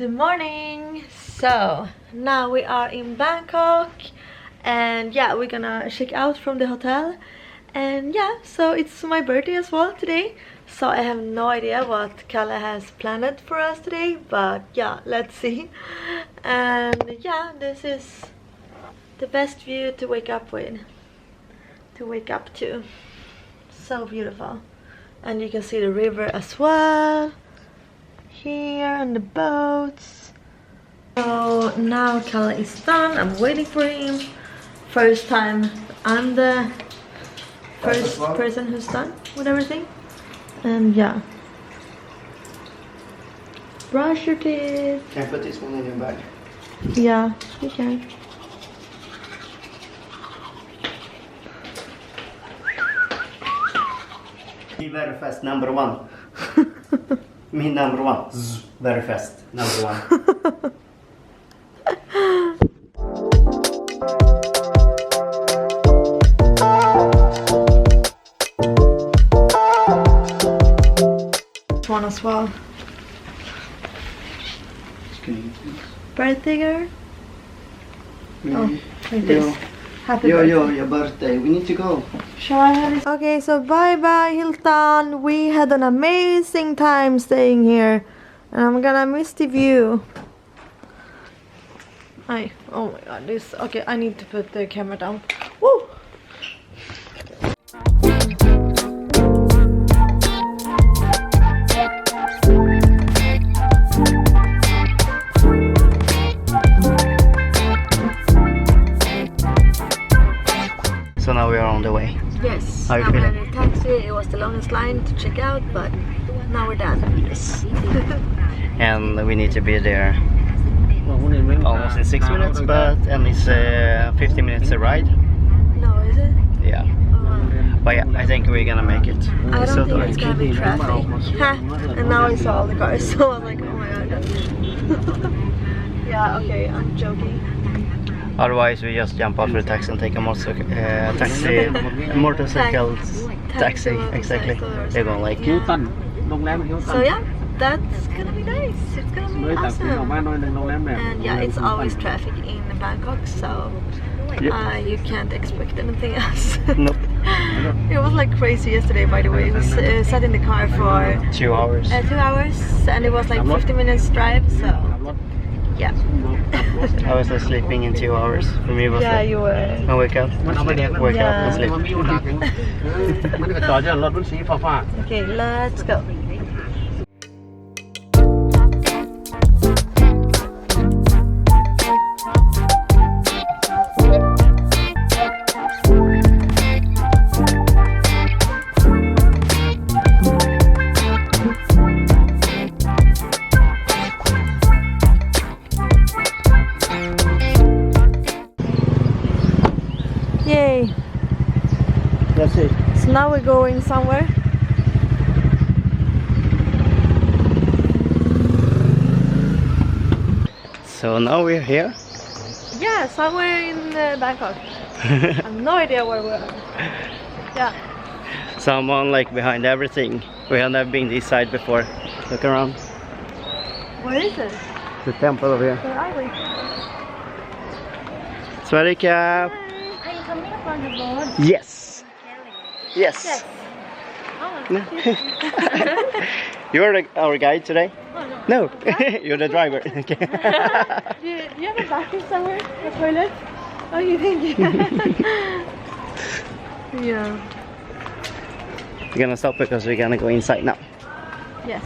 Good morning. So now we are in Bangkok, and yeah, we're gonna check out from the hotel. And yeah, so it's my birthday as well today, so I have no idea what Kalle has planned for us today, but yeah, let's see. And yeah, this is the best view to wake up with, to. So beautiful. And you can see the river as well here, and the boats. So now Kalle is done. I'm waiting for him. First time I'm the first person who's done with everything. And yeah, brush your teeth. Can I put this one in your bag? Yeah, you can. Be very fast, number one. Me number one. Zzz, very fast, number one. This one as well. Birthday girl? Oh, like this. Happy birthday. Your birthday. We need to go. Shall I have this? Okay, so bye Hilton. We had an amazing time staying here, and I'm gonna miss the view. Oh my god, this. Okay, I need to put the camera down. Woo! So now we are on the way. Yes, How are you now we're feeling? in a taxi. It was the longest line to check out, but now we're done. Yes. And we need to be there almost in 6 minutes, and it's 50 minutes a ride. No, is it? Yeah. But yeah, I think we're gonna make it. I It's don't so think it's dark. gonna be traffic. Ha! And now I saw all the cars, so I was like, oh my god. Yeah, okay, I'm joking. Otherwise, we just jump out of the taxi and take a motorcycle taxi. Exactly. They're going like. So yeah, that's gonna be nice. It's gonna be awesome. And yeah, it's always traffic in Bangkok, so you can't expect anything else. Nope. It was like crazy yesterday, by the way. We sat in the car for 2 hours. 2 hours, and it was like 50 minutes drive, so yeah. I was sleeping in 2 hours. For me, it was Yeah, like, you were. I wake up and sleep. Okay, let's go. Yay! That's it. So now we're going somewhere. So now we're here. Yeah, somewhere in Bangkok. I have no idea where we are. Yeah. Someone like behind everything. We have never been this side before. Look around. Where is it? The temple over here. Where are we? Swadika. Are you coming up on the board? Yes. Yes. Oh, You're our guide today? oh no. No. You're the driver. Okay. Do you have a bathroom somewhere? A toilet? Oh, you think? Yeah. We're gonna stop because we're gonna go inside now. Yes.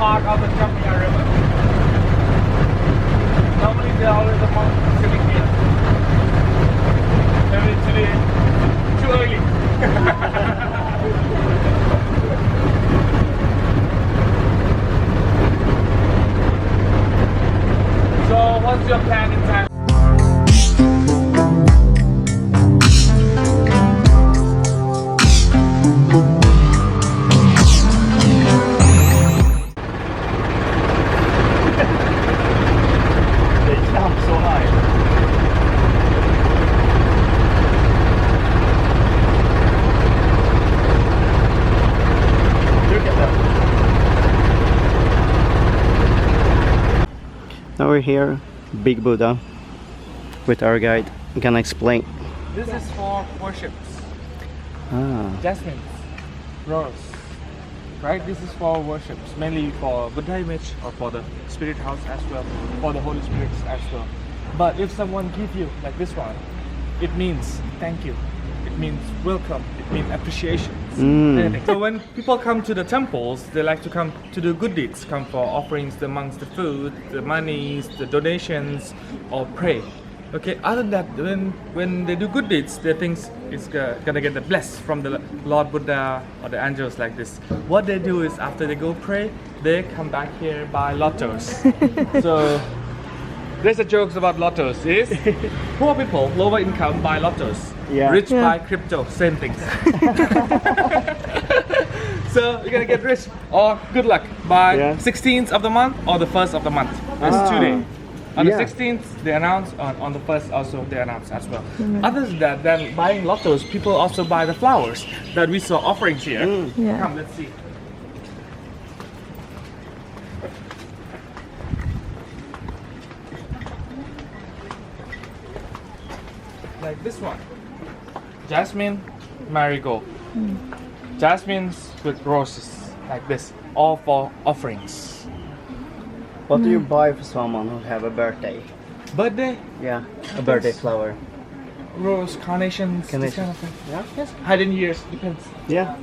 part of the Bangkok River. Normally there are always a monk sitting here. Maybe today too early. So what's your plan in Thailand? They jump so high. Look at that. Now we're here, Big Buddha, with our guide. You can explain. This is for worships. Jasmine, rose. Right? This is for worships, mainly for Buddha image or for the spirit house as well, for the Holy Spirits as well. But if someone give you like this one, it means thank you. It means welcome. It means appreciation. So when people come to the temples, they like to come to do good deeds, come for offerings, the monks, the food, the monies, the donations, or pray. Okay, other than that, when they do good deeds, they think it's gonna get the bless from the Lord Buddha or the angels like this. What they do is after they go pray, they come back here buy lottos. So there's a joke about lottos is poor people, lower income buy lottos. Yeah. Rich buy crypto, same things. So you're gonna get rich or good luck by 16th of the month or the 1st of the month. That's 2 days. On the 16th, they announce. On the 1st, also they announce as well. Other than that, then buying lottos, people also buy the flowers that we saw offerings here. Come, let's see. Like this one, jasmine, marigold. Jasmines with roses, like this, all for offerings. What do you buy for someone who have a birthday? Birthday? Yeah, a birthday flower. Rose, carnations, this kind of thing. Yeah. Yes. Hidden years, depends. Yeah.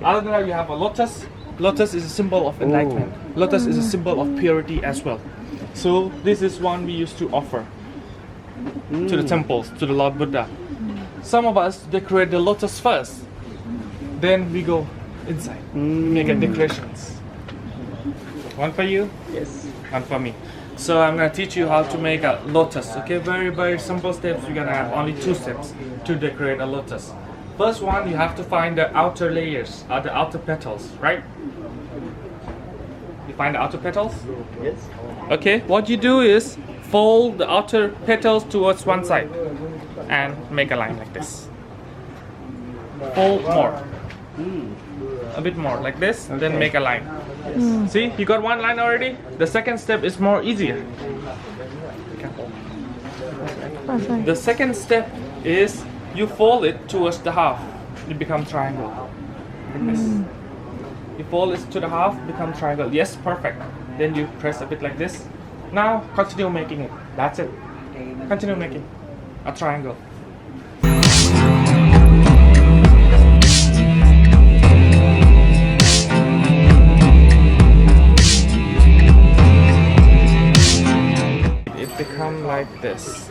Other than that, you have a lotus. Lotus is a symbol of enlightenment. Lotus is a symbol of purity as well. So this is one we used to offer to the temples, to the Lord Buddha. Some of us decorate the lotus first, then we go inside, make a decorations. One for you? Yes. One for me. So I'm gonna teach you how to make a lotus. Okay, very, very simple steps. You're gonna have only 2 steps to decorate a lotus. First one, you have to find the outer layers, or the outer petals, right? You find the outer petals? Yes. Okay, what you do is fold the outer petals towards one side and make a line like this. Fold more. A bit more like this, then make a line. Yes. See, you got one line already. The second step is more easier. The second step is you fold it towards the half. It becomes triangle. Like this. You fold it to the half, become triangle. Yes, perfect. Then you press a bit like this. Now continue making it. That's it. Continue making a triangle. Become like this.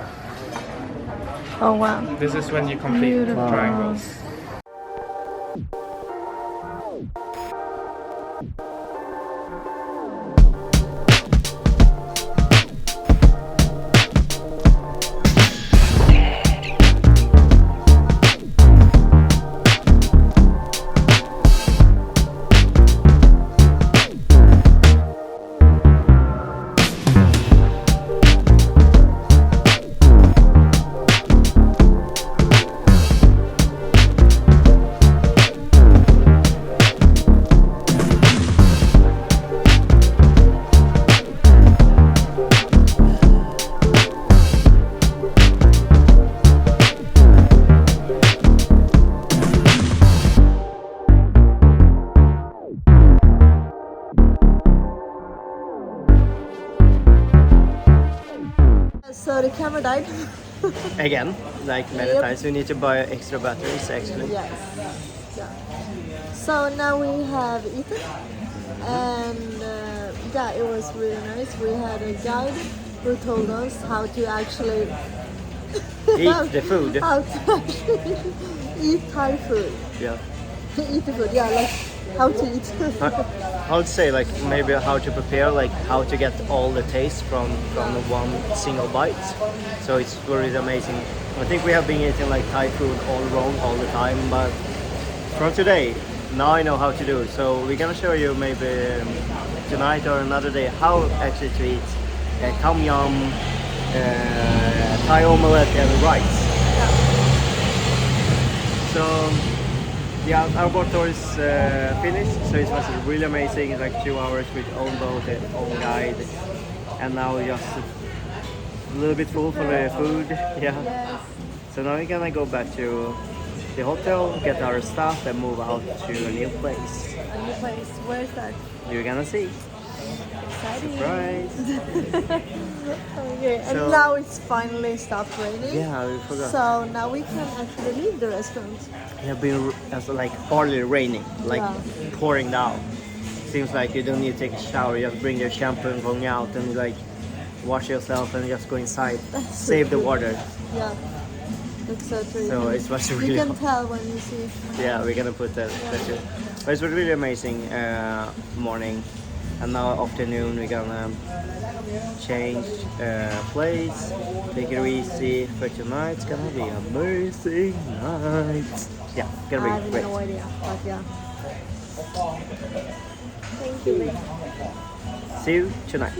Oh wow. This is when you complete Beautiful. triangles. So the camera died. Again, like many times, we need to buy extra batteries actually. Yes. Yeah. So now we have eaten and yeah, it was really nice. We had a guide who told us how to actually Eat the food. how to actually eat Thai food. Yeah. Eat the food, yeah, like how to eat. I would say like maybe how to prepare, like how to get all the taste from one single bite. So it's really amazing. I think we have been eating like Thai food all wrong all the time, but from today, now I know how to do it. So we're gonna show you maybe tonight or another day how actually to eat tom yum, Thai omelette and rice. So yeah, our boat tour is finished, so it was really amazing. It's like 2 hours with own boat and own guide, and now we're just a little bit full for the food. Yeah. Yes. So now we're gonna go back to the hotel, get our stuff, and move out to a new place. A new place. Where's that? You're gonna see. Exciting. Surprise! Okay, and So- now it's finally stopped raining. Yeah, we forgot. So now we can actually leave the restaurant. It have been like hardly raining, like Yeah. pouring down. Seems like you don't need to take a shower. You just bring your shampoo and going out and like wash yourself and just go inside. Save the water. Yeah, that's so true. So it was really You can hot. tell when you see. Yeah, we're gonna put that too. But it was really amazing morning, and now afternoon we're gonna change place, take it easy for tonight. It's gonna be an amazing night. Yeah, I gonna have be great. no idea, but yeah. Thank you. See you tonight.